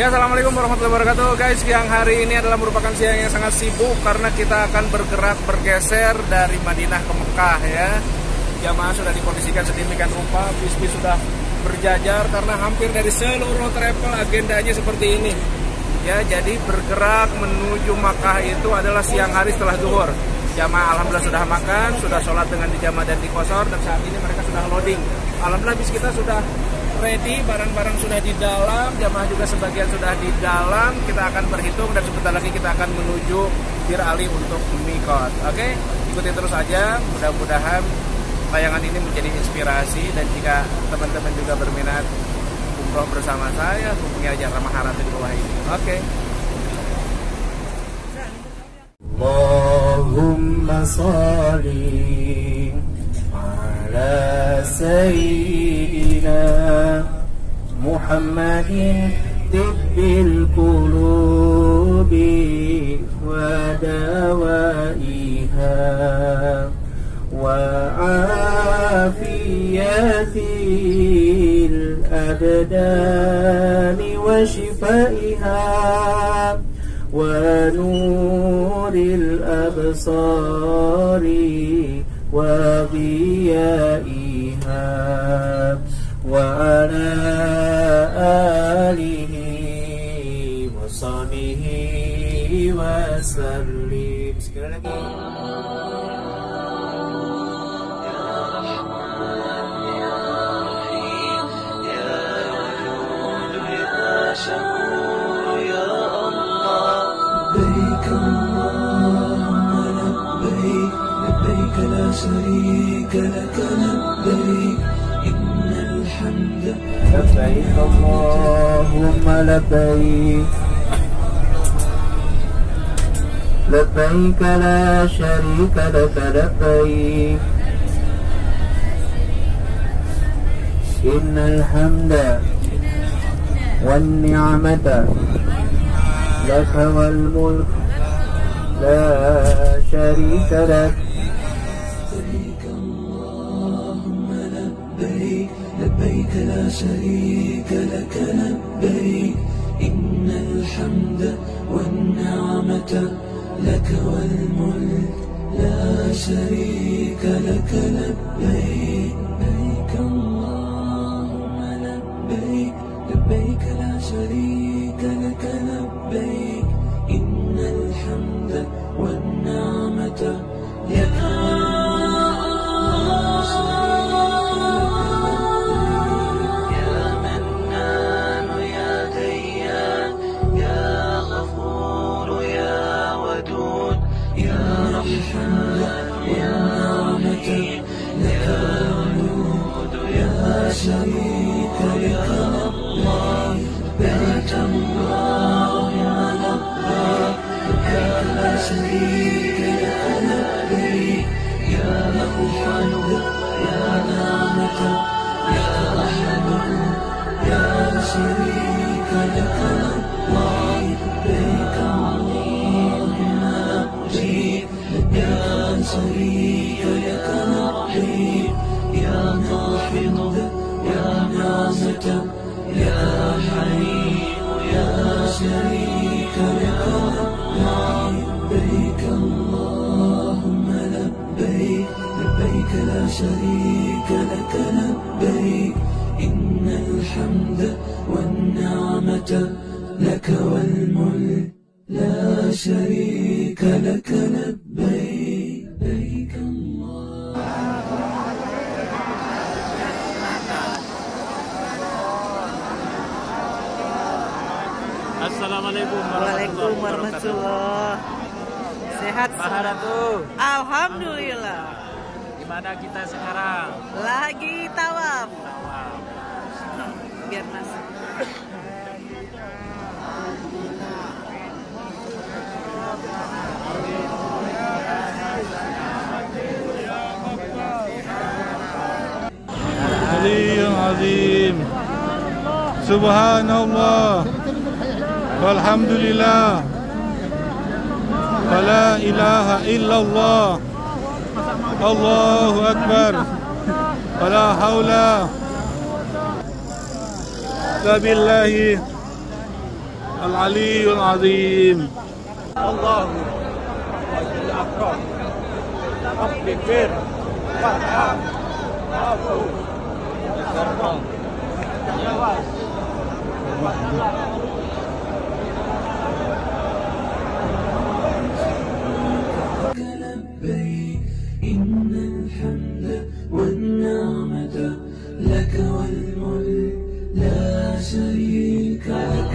Ya, assalamualaikum warahmatullahi wabarakatuh, guys. Siang hari ini adalah merupakan siang yang sangat sibuk karena kita akan bergerak bergeser dari Madinah ke Mekah ya. Jamaah sudah dikondisikan sedemikian rupa, bis-bis sudah berjajar karena hampir dari seluruh travel agendanya seperti ini. Ya, jadi bergerak menuju Makkah itu adalah siang hari setelah zuhur. Jamaah alhamdulillah sudah makan, sudah sholat dengan dijamah dan dikosor, dan saat ini mereka sudah loading. Alhamdulillah bis kita sudah ready, barang-barang sudah di dalam, jamaah juga sebagian sudah di dalam. Kita akan berhitung dan sebentar lagi kita akan menuju Bir Ali untuk mikot. Oke, ikuti terus aja. Mudah-mudahan tayangan ini menjadi inspirasi, dan jika teman-teman juga berminat umroh bersama saya, hubungi aja Ramah Harata di bawah ini. Oke. Allahumma sholli ala sayyidina Muhammadin tibbil qulubi wa dawaiha wa afiyatil abdani wa shifaiha wa nuril absari wa biyaiha wa ala alihi wa sahbihi wa sallim. Sekali lagi. شريك لك لبيك إن الحمد لبيك اللهم لبيك لبيك لا شريك لك لبيك إن الحمد والنعمة لك والملك لا شريك لك. لبيك لا شريك لك لبيك إن الحمد والنعمة لك والملك لا شريك لك لبيك لبيك اللهم لبيك لبيك لا شريك لك لبيك إن الحمد والنعمة لك شريك لك الله لبيك الله لبيك لبيك لا شريك لك لبيك يا أحد يا نعمة يا أحد يا شريك لك الله لبيك اللهم لبيك يا شريك لك لبيك يا قاحظ يا نعمة يا حليم يا شريك لك لبيك اللهم لبيك لبيك لا شريك لك لبيك إن الحمد والنعمة لك والملك لا شريك لك لبيك لبيك Assalamualaikum warahmatullahi. Sehat Pak Haratu. Alhamdulillah. Gimana kita sekarang? Lagi tawaf. Biar masuk. Aliyul Azim. Subhanallah. Walhamdulillah. Wala ilaha illallah. Allahu Akbar. Wala hawla la billahi العلي العظيم. الله أكبر. أكبر. لبيك إن الحمد والنعمة لك والملك لا شريك لك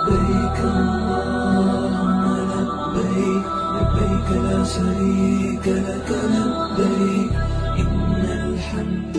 لبيك اللهم لبيك لبيك لا شريك لك لبيك إن الحمد.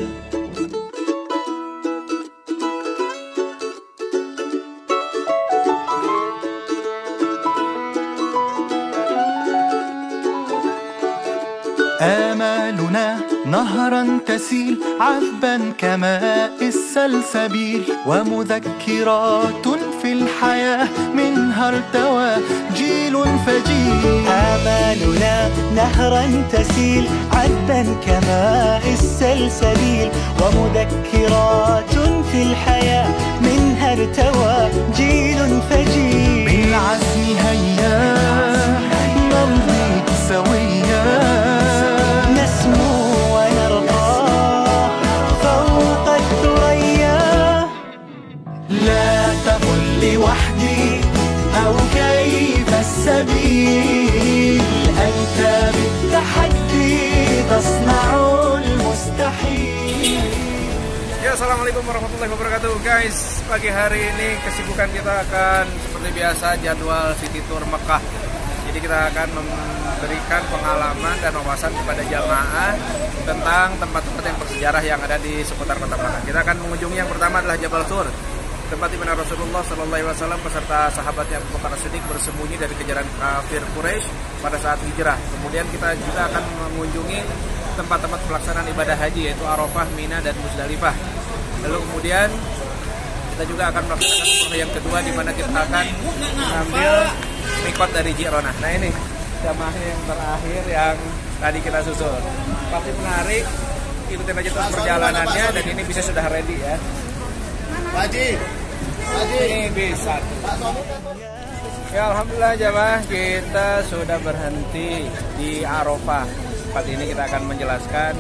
آمالنا نهرا تسيل عذبا كماء السلسبيل ومذكرات في الحياة منها ارتوى جيل فجيل. آمالنا نهرا تسيل عذبا كماء السلسبيل ومذكرات في الحياة منها ارتوى جيل فجيل. بالعزم هيا نمضي سويا نسمو ونرقى فوق الثريا. لا تقل لوحدي أو كيف السبيل أنت بالتحدي تصنع المستحيل. Ya, assalamualaikum warahmatullahi wabarakatuh guys. Pagi hari ini kesibukan kita akan seperti biasa jadwal City Tour Mekah. Jadi kita akan memberikan pengalaman dan wawasan kepada jamaah tentang tempat-tempat yang bersejarah yang ada di seputar kota Mekah. Kita akan mengunjungi yang pertama adalah Jabal Sur, tempat di mana Rasulullah SAW beserta sahabatnya Abu Bakar As-Siddiq bersembunyi dari kejaran kafir Quraisy pada saat hijrah. Kemudian kita juga akan mengunjungi tempat-tempat pelaksanaan ibadah haji yaitu Arafah, Mina, dan Muzdalifah. Lalu kemudian kita juga akan melaksanakan umrah yang kedua di mana kita akan mengambil mikot dari Ji'ronah. Nah ini jamaah yang terakhir yang tadi kita susul. Pasti menarik, ikutin aja terus perjalanannya dan ini bisa sudah ready ya. Ini bisa. Ya alhamdulillah jamaah kita sudah berhenti di Arafah. Tempat ini kita akan menjelaskan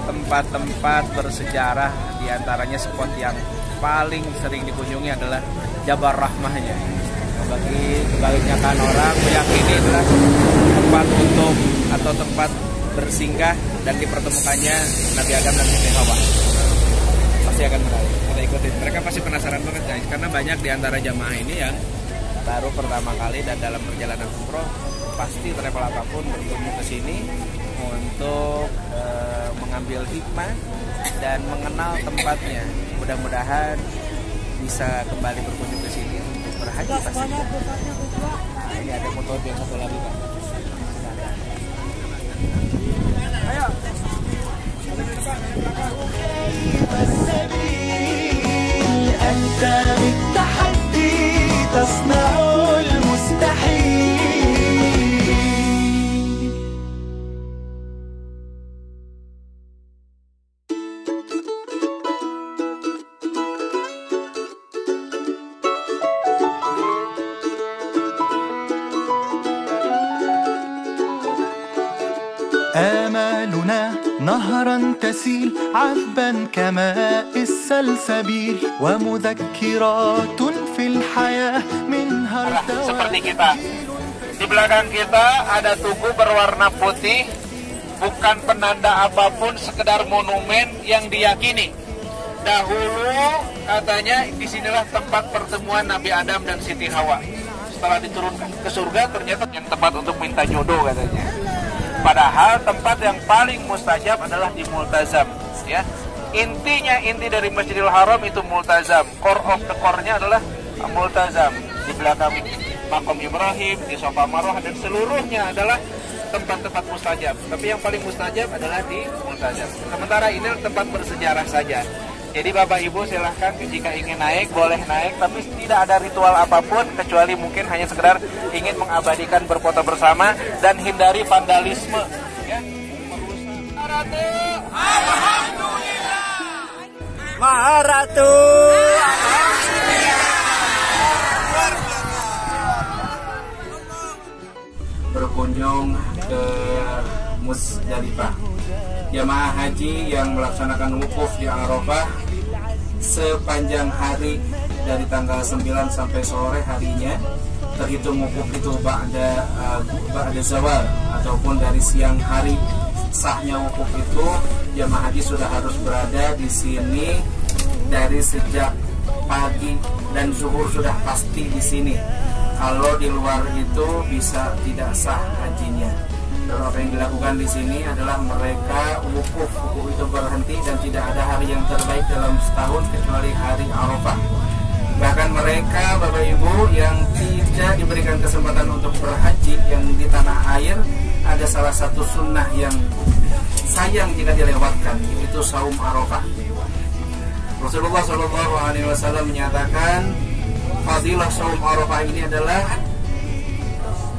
tempat-tempat bersejarah, diantaranya spot yang paling sering dikunjungi adalah Jabal Rahmahnya. Bagi kebanyakan orang meyakini adalah tempat untuk atau tempat bersinggah dan dipertemukannya Nabi Adam dan Siti Hawa. Pasti akan menarik. Kita ikutin. Mereka pasti penasaran banget guys, karena banyak diantara jamaah ini yang baru pertama kali dan dalam perjalanan umroh pasti travel apapun berkunjung ke sini untuk mengambil hikmah dan mengenal tempatnya. Mudah-mudahan bisa kembali berkunjung ke sini untuk berhaji pasti. Nah, ini ada motor yang satu lagi Pak. Ayo. أنت بالتحدي تصنع المستحيل. آمالنا نهرا تسيل عذبا كماء السلسبيل ومذكرات في الحياة منها ارتوى. Seperti kita. Di belakang kita ada tugu berwarna putih, bukan penanda apapun, sekedar monumen yang diyakini. Dahulu katanya disinilah tempat pertemuan Nabi Adam dan Siti Hawa. Setelah diturunkan ke surga ternyata yang tempat untuk minta jodoh katanya. Padahal tempat yang paling mustajab adalah di Multazam, ya. Inti dari Masjidil Haram itu Multazam. Core of the core-nya adalah Multazam. Di belakang Makom Ibrahim, di Safa Marwah, dan seluruhnya adalah tempat-tempat mustajab. Tapi yang paling mustajab adalah di Multazam. Sementara ini tempat bersejarah saja. Jadi Bapak Ibu silahkan jika ingin naik boleh naik, tapi tidak ada ritual apapun kecuali mungkin hanya sekedar ingin mengabadikan berfoto bersama dan hindari vandalisme. Ya. Maharatu. Berkunjung ke Muzdalifah. Jamaah haji yang melaksanakan wukuf di Arafah sepanjang hari dari tanggal 9 sampai sore harinya, terhitung wukuf itu ba'da zawal ataupun dari siang hari sahnya wukuf itu, jamaah haji sudah harus berada di sini dari sejak pagi dan zuhur sudah pasti di sini. Kalau di luar itu bisa tidak sah hajinya. Dan apa yang dilakukan di sini adalah mereka wukuf itu berhenti dan tidak ada hari yang terbaik dalam setahun kecuali hari Arafah. Bahkan mereka Bapak Ibu yang tidak diberikan kesempatan untuk berhaji yang di tanah air, ada salah satu sunnah yang sayang jika dilewatkan, yaitu saum Arafah. Rasulullah SAW menyatakan fadilah saum Arafah ini adalah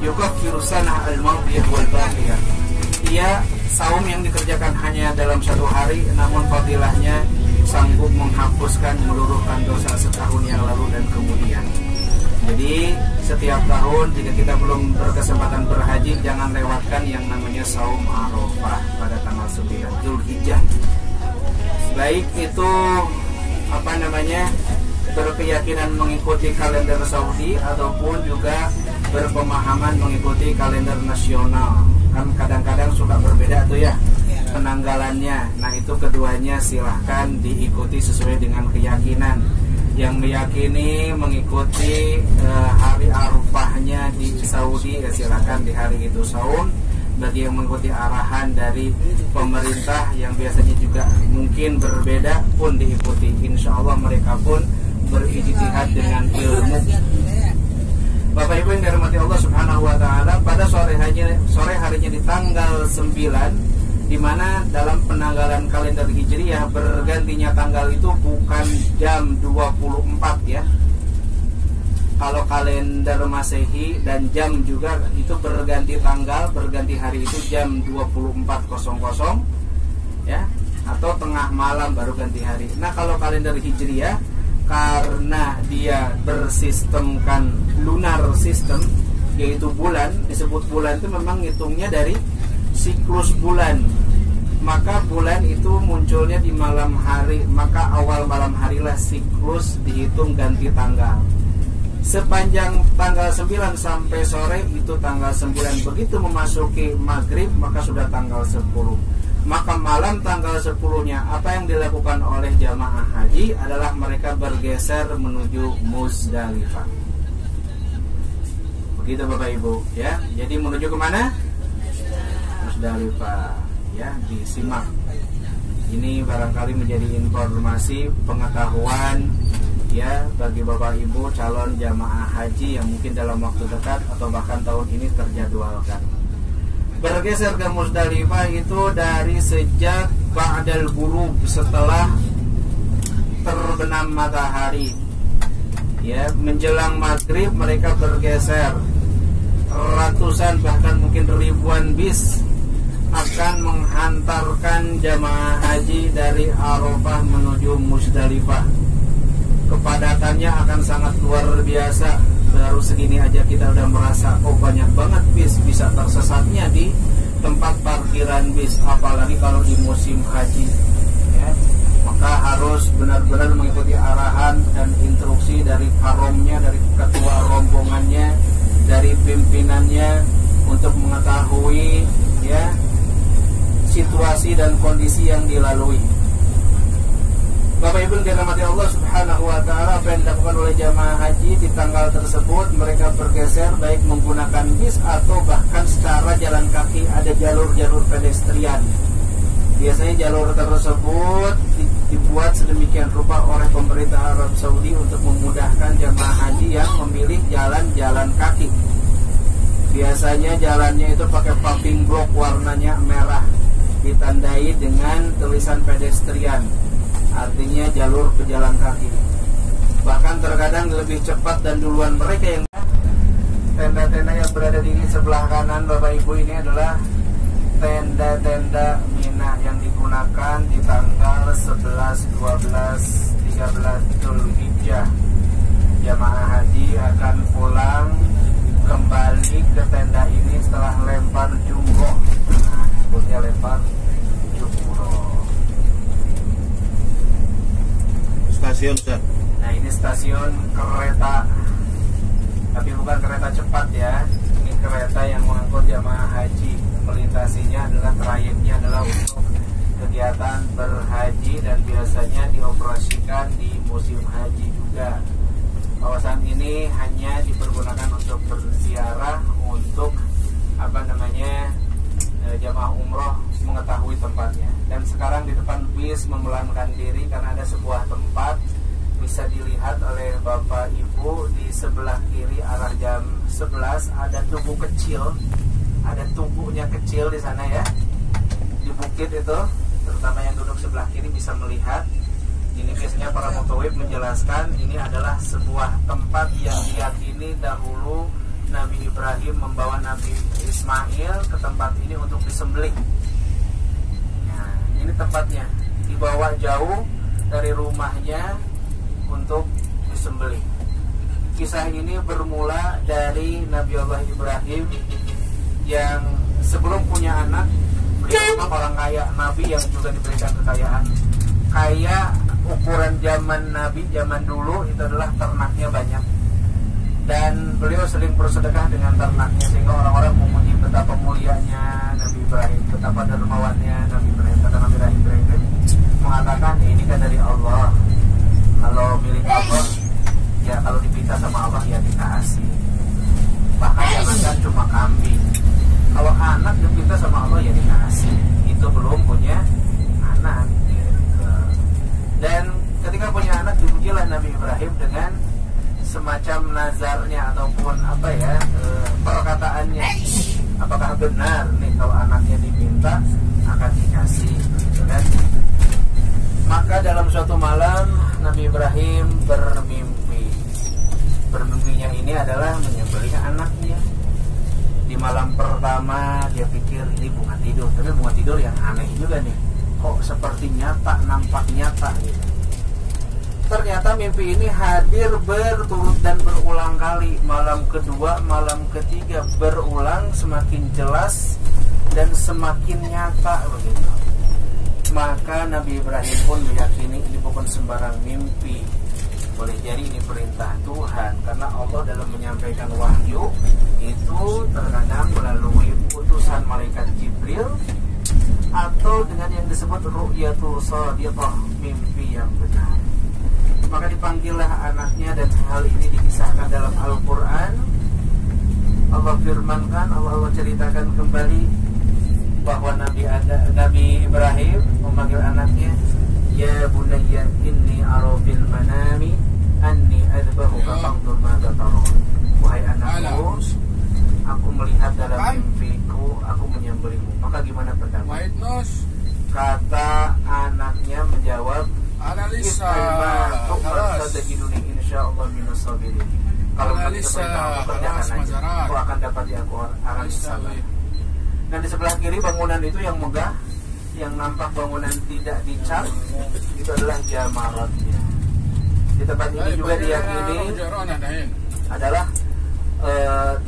yukaffiru sanah al-madiyah wal baqiyah. Ia saum yang dikerjakan hanya dalam satu hari, namun fadilahnya sanggup menghapuskan, meluruhkan dosa setahun yang lalu dan kemudian. Jadi setiap tahun jika kita belum berkesempatan berhaji, jangan lewatkan yang namanya saum Arafah pada tanggal 9 Zulhijjah. Baik itu berkeyakinan mengikuti kalender Saudi ataupun juga berpemahaman mengikuti kalender nasional. Kan kadang-kadang suka berbeda tuh ya penanggalannya. Nah itu keduanya silahkan diikuti sesuai dengan keyakinan. Yang meyakini mengikuti hari Arafahnya di Saudi, ya silahkan di hari itu saum. Bagi yang mengikuti arahan dari pemerintah yang biasanya juga mungkin berbeda pun diikuti. Insya Allah mereka pun berijtihad dengan ilmu. Bapak Ibu yang dirahmati Allah Subhanahu wa taala, pada sore harinya di tanggal 9, di mana dalam penanggalan kalender Hijriyah bergantinya tanggal itu bukan jam 24 ya. Kalau kalender Masehi dan jam juga itu berganti tanggal, berganti hari itu jam 24.00 ya, atau tengah malam baru ganti hari. Nah, kalau kalender Hijriyah karena dia bersistemkan lunar system, yaitu bulan, disebut bulan itu memang ngitungnya dari siklus bulan. Maka bulan itu munculnya di malam hari, maka awal malam harilah siklus dihitung ganti tanggal. Sepanjang tanggal 9 sampai sore itu tanggal 9. Begitu memasuki maghrib maka sudah tanggal 10. Maka malam tanggal 10-nya apa yang dilakukan oleh jamaah haji adalah mereka bergeser menuju Muzdalifah. Begitu Bapak Ibu ya. Jadi menuju kemana? Muzdalifah ya, disimak. Ini barangkali menjadi informasi pengetahuan ya bagi Bapak Ibu calon jamaah haji yang mungkin dalam waktu dekat atau bahkan tahun ini terjadwalkan. Bergeser ke Muzdalifah itu dari sejak ba'dal ghurub, setelah terbenam matahari ya, menjelang maghrib mereka bergeser. Ratusan bahkan mungkin ribuan bis akan menghantarkan jamaah haji dari Arafah menuju Muzdalifah. Kepadatannya akan sangat luar biasa. Baru segini aja kita udah merasa oh banyak banget bis, bisa tersesatnya di tempat parkiran bis, apalagi kalau di musim haji ya. Maka harus benar-benar mengikuti arahan dan instruksi dari karomnya, dari ketua rombongannya, dari pimpinannya untuk mengetahui ya situasi dan kondisi yang dilalui. Bapak Ibu yang dirahmati Allah Subhanahu wa taala, apa yang dilakukan oleh jamaah haji di tanggal tersebut, mereka bergeser baik menggunakan bis atau bahkan secara jalan kaki. Ada jalur-jalur pedestrian. Biasanya jalur tersebut dibuat sedemikian rupa oleh pemerintah Arab Saudi untuk memudahkan jamaah haji yang memilih jalan-jalan kaki. Biasanya jalannya itu pakai paving block warnanya merah, ditandai dengan tulisan pedestrian. artinya jalur pejalan kaki. Bahkan terkadang lebih cepat dan duluan mereka yang. Tenda-tenda yang berada di sebelah kanan Bapak Ibu ini adalah tenda-tenda Mina yang digunakan di tanggal 11, 12, 13 Dzulhijjah. Jamaah haji akan pulang kembali ke tenda ini setelah lempar jumroh. Nah, sebutnya lempar jumroh. Stasiun, Ustaz. Nah, ini stasiun kereta, tapi bukan kereta cepat ya. Ini kereta yang mengangkut jamaah haji. Melintasinya adalah trayeknya adalah untuk kegiatan berhaji dan biasanya dioperasikan di musim haji juga. Kawasan ini hanya dipergunakan untuk berziarah, untuk jamaah umroh mengetahui tempatnya. Dan sekarang di depan bis membelankan diri karena ada sebuah tempat bisa dilihat oleh Bapak Ibu di sebelah kiri arah jam 11 ada tugu kecil, ada tugunya kecil di sana ya, di bukit itu, terutama yang duduk sebelah kiri bisa melihat. Ini biasanya para mutawif menjelaskan ini adalah sebuah tempat yang diyakini dahulu Nabi Ibrahim membawa Nabi Ismail ke tempat ini untuk disembelih. Nah, ini tempatnya, dibawa jauh dari rumahnya untuk disembelih. Kisah ini bermula dari Nabi Allah Ibrahim yang sebelum punya anak, beliau orang kaya, Nabi yang juga diberikan kekayaan. Kaya ukuran zaman Nabi zaman dulu itu adalah ternaknya banyak, dan beliau sering bersedekah dengan ternaknya, sehingga orang-orang memuji betapa mulianya Nabi Ibrahim, betapa dermawannya Nabi Ibrahim. Kata Nabi Ibrahim mengatakan, ini kan dari Allah, kalau milik Allah ya kalau dipinta sama Allah ya dikasih. Bahkan jangankan cuma kambing, kalau anak dipinta sama Allah ya dikasih. Itu belum punya anak. Dan ketika punya anak dipujilah Nabi Ibrahim dengan semacam nazarnya ataupun perkataannya. Apakah benar nih kalau anaknya diminta akan dikasih, gitu kan? Maka dalam suatu malam Nabi Ibrahim bermimpi. Bermimpinya ini adalah menyembelih anaknya. Di malam pertama dia pikir ini bunga tidur, tapi bunga tidur yang aneh juga nih. Kok seperti nyata, nampak nyata gitu. Ternyata mimpi ini hadir berturut dan berulang kali. Malam kedua, malam ketiga berulang, semakin jelas dan semakin nyata begitu. Maka Nabi Ibrahim pun meyakini ini bukan sembarang mimpi. Boleh jadi ini perintah Tuhan, karena Allah dalam menyampaikan wahyu itu terkadang melalui utusan malaikat Jibril atau dengan yang disebut ru'yatul shadiqah, mimpi yang benar. Maka dipanggillah anaknya, dan hal ini dikisahkan dalam Al-Quran. Allah firmankan, Allah ceritakan kembali bahwa Nabi Ibrahim memanggil anaknya, ya bunayya inni ara fil manami anni adbahuka fanzur madza tara. Wahai anakku, aku melihat dalam mimpiku aku menyembelihmu, maka gimana pendapat? Kata anaknya menjawab, analisa insyaallah minas sabirin. Kalau begitu aku kerjakan aja, aku akan dapat di aku analisa. Dan di sebelah kiri bangunan itu yang megah, yang nampak bangunan tidak dicat, itu adalah jamaratnya. Di tempat ini juga diyakini adalah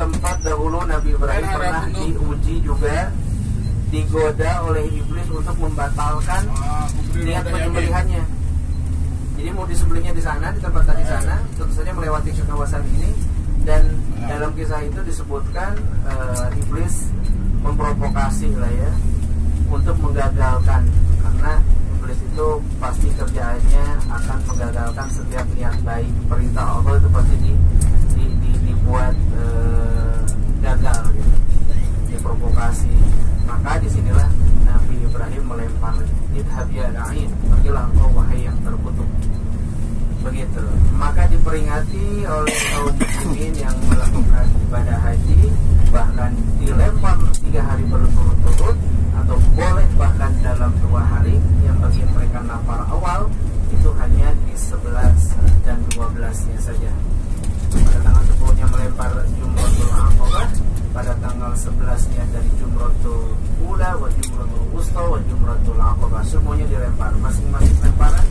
tempat dahulu Nabi Ibrahim pernah diuji juga, digoda oleh iblis untuk membatalkan niat penyembelihannya. Jadi mau disembelihnya di sana, di tempat tadi sana, tentu saja melewati kawasan ini. Dan dalam kisah itu disebutkan iblis memprovokasi lah ya, untuk menggagalkan, karena iblis itu pasti kerjaannya akan menggagalkan setiap niat baik. Perintah Allah itu pasti dibuat gagal gitu, diprovokasi. Maka disinilah Nabi Ibrahim melempar, idhab ya la'in, pergilah engkau wahai yang terkutuk. Begitu. Maka diperingati oleh kaum muslimin yang melakukan ibadah haji, bahkan dilempar 3 hari berturut-turut, atau boleh bahkan dalam 2 hari, yang bagi mereka nafar awal masing-masing lemparan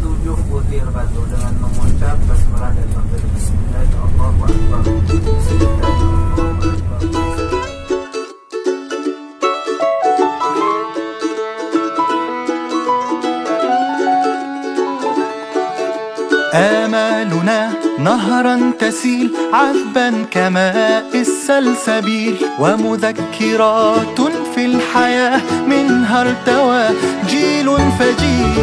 7 butir batu dengan mengucap basmalah dan takbir Bismillahirrahmanirrahim. آمالنا نهرا تسيل عذبا كماء السلسبيل ومذكرات في الحياة منها ارتوى جيل فجيل.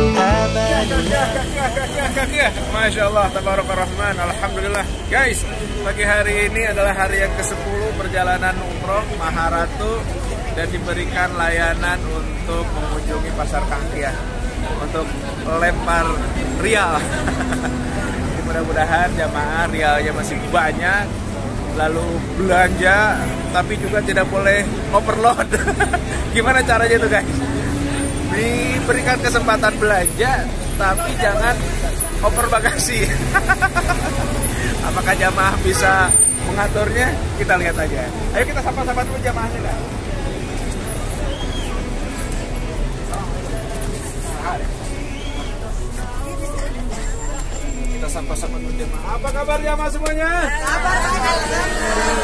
Masya Allah, tabarakalrahman, alhamdulillah. Guys, pagi hari ini adalah hari yang ke-10 perjalanan umroh Maharatu dan diberikan layanan untuk mengunjungi pasar Kangkiah untuk lempar rial. Mudah-mudahan jamaah rialnya masih banyak, lalu belanja tapi juga tidak boleh overload. Gimana caranya itu guys? Diberikan kesempatan belanja tapi jangan over bagasi. Apakah jamaah bisa mengaturnya? Kita lihat aja. Ayo kita sapa-sapa dulu jamaahnya kan. Kita sapa-sapa dulu jamaah. Apa kabar jamaah semuanya? Kabar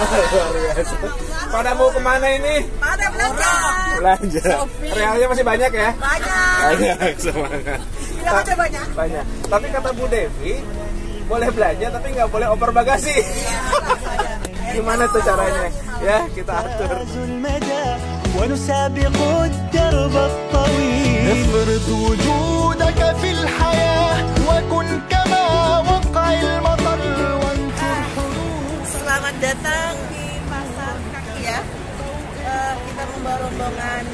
Luar biasa. Pada mau kemana ini? Pada belanja. Belanja. Realnya masih banyak ya? Banyak. Banyak, semangat. Tidak ada banyak. Banyak. Tapi kata Bu Devi, boleh belanja tapi nggak boleh over bagasi. Gimana tuh caranya? Ya, kita atur. ونسابق الدرب الطويل افرض وجودك في الحياة وكن كما وقع المطر وانثر حروف. Selamat datang di pasar Kangkiah. Kita membawa rombongan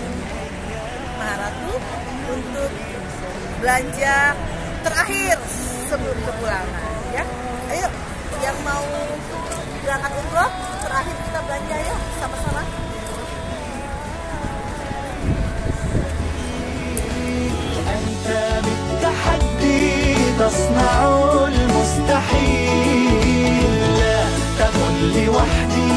Maharatu untuk belanja terakhir sebelum kepulangan. Ya, ayo yang mau berangkat umroh terakhir kita belanja yuk sama-sama. أنت بالتحدي تصنع المستحيل لا تكن لوحدي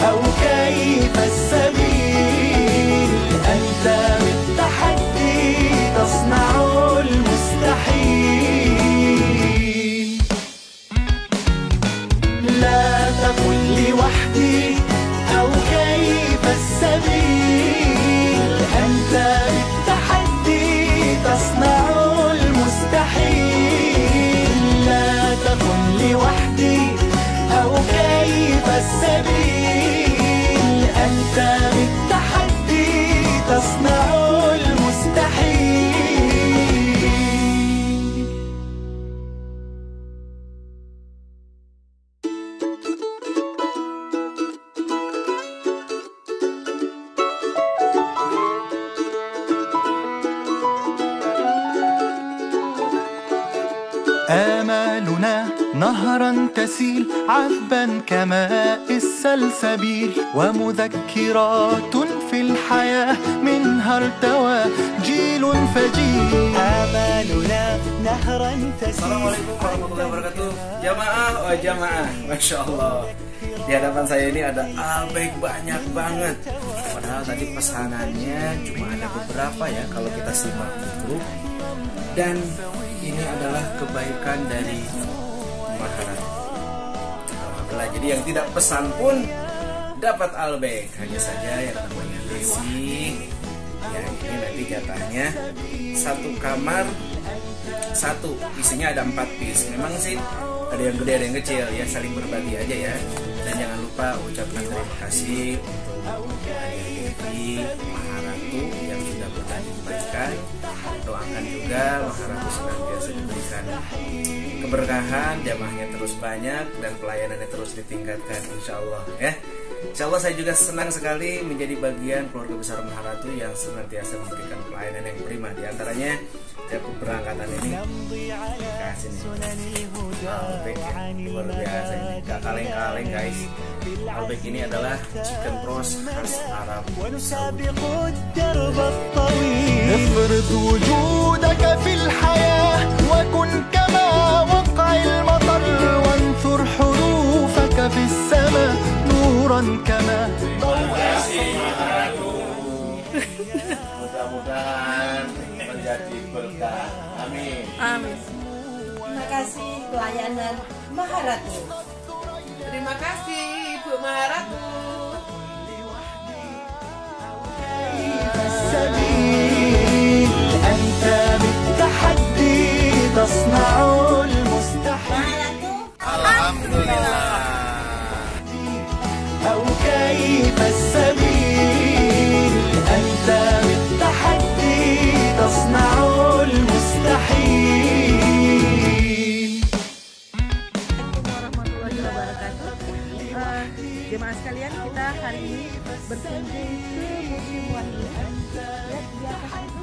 أو كيف السبيل أنت بالتحدي تصنع المستحيل لا تكن لوحدي أو كيف السبيل أنت بالتحدي تصنع المستحيل لا تكن لوحدي أو كيف السبيل أنت بالتحدي تصنع المستحيل. آمالنا نهرا تسيل عذبا كماء السلسبيل ومذكرات في الحياة منها ارتوى جيل فجيل. آمالنا نهرا تسيل. Assalamualaikum warahmatullahi wabarakatuh. Jamaah, oh jamaah, Masya Allah. Di hadapan saya ini ada albeg banyak banget. Padahal tadi pesanannya cuma ada beberapa ya kalau kita simak itu. Dan ini adalah kebaikan dari Maharatu. Alhamdulillah, jadi yang tidak pesan pun dapat albeg. Hanya saja yang namanya Desi, yang ini nanti jatahnya satu kamar satu, isinya ada 4 piece. Memang sih ada yang gede ada yang kecil ya, saling berbagi aja ya. Dan jangan lupa ucapkan terima kasih untuk Devi Maharatu yang sudah berbagi kebaikan. Doakan juga Maharatu senantiasa diberikan keberkahan, jamaahnya terus banyak dan pelayanannya terus ditingkatkan insya Allah ya. Insya Allah saya juga senang sekali menjadi bagian keluarga besar Maharatu yang senantiasa memberikan pelayanan yang prima. Di antaranya setiap keberangkatan ini kasih nih albeg ya, luar biasa ini, gak kaleng-kaleng guys. Albeg ini adalah chicken roast khas Arab Saudi. افرض وجودك في الحياة وكن كما وقع المطر وانثر حروفك في السماء نورا كما. Mudah-mudahan menjadi berkah pelayanan Maharatu. Terima kasih Ibu Maharatu. السبيل أنت بالتحدي تصنع المستحيل Alhamdulillah. أو كيف السبيل أنت بالتحدي تصنع المستحيل. Warahmatullahi wabarakatuh. Jemaah sekalian, kita hari ini berkunjung ke Museum Wahyu. Lihat di atas itu.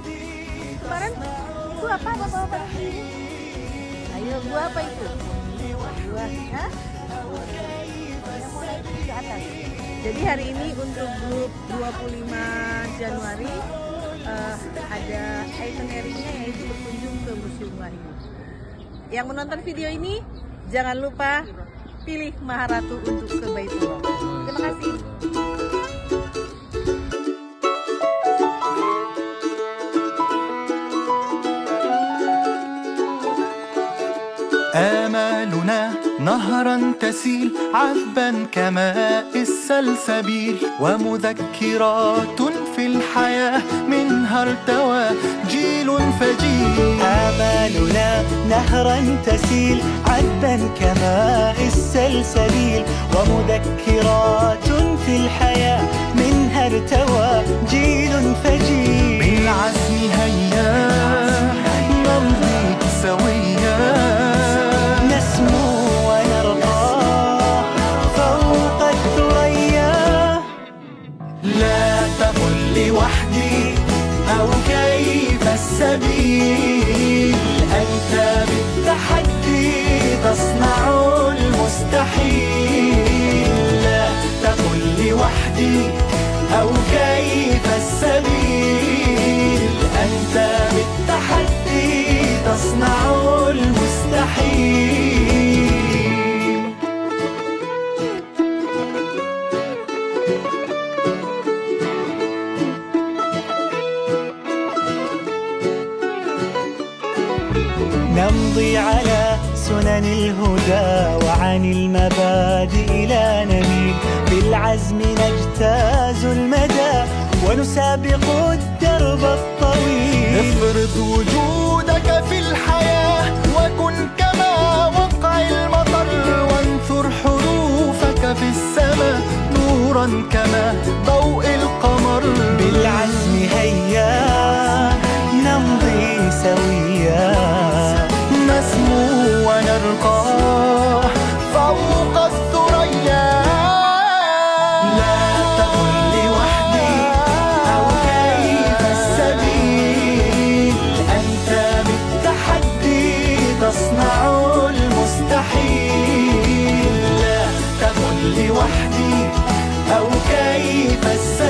Kemarin itu apa bapak-bapak? Ayo, gua apa itu? Gua, ya? Yang mulai ke atas. Jadi hari ini untuk grup 25 Januari ada itinerary-nya yaitu berkunjung ke Museum Wahyu. Yang menonton video ini jangan lupa pilih Maharatu untuk ke Baitullah. Terima kasih. آمالنا نهرا تسيل عذبا كماء السلسبيل ومذكرات في الحياة منها ارتوى جيل فجيل. آمالنا نهرا تسيل عذبا كماء السلسبيل ومذكرات في الحياة منها ارتوى جيل فجيل. بالعزم هيا نمضي سويا نسمو ونرقى فوق الثريا. لا تقل لوحدي أو كيف السبيل أنت بالتحدي تصنع المستحيل. لا تقل لوحدي أو كيف السبيل أنت بالتحدي تصنع المستحيل. نمضي على سنن الهدى وعن المبادئ لا نميل. بالعزم نجتاز المدى ونسابق الدرب الطويل. افرض وجودك في الحياة وكن كما وقع المطر وانثر حروفك في السماء نورا كما ضوء القمر. بالعزم هيا نمضي سويا نسمو ونرقى فوق الثريا. لا تقل لوحدي أو كيف السبيل أنت بالتحدي تصنع المستحيل. لا تقل لوحدي أو كيف السبيل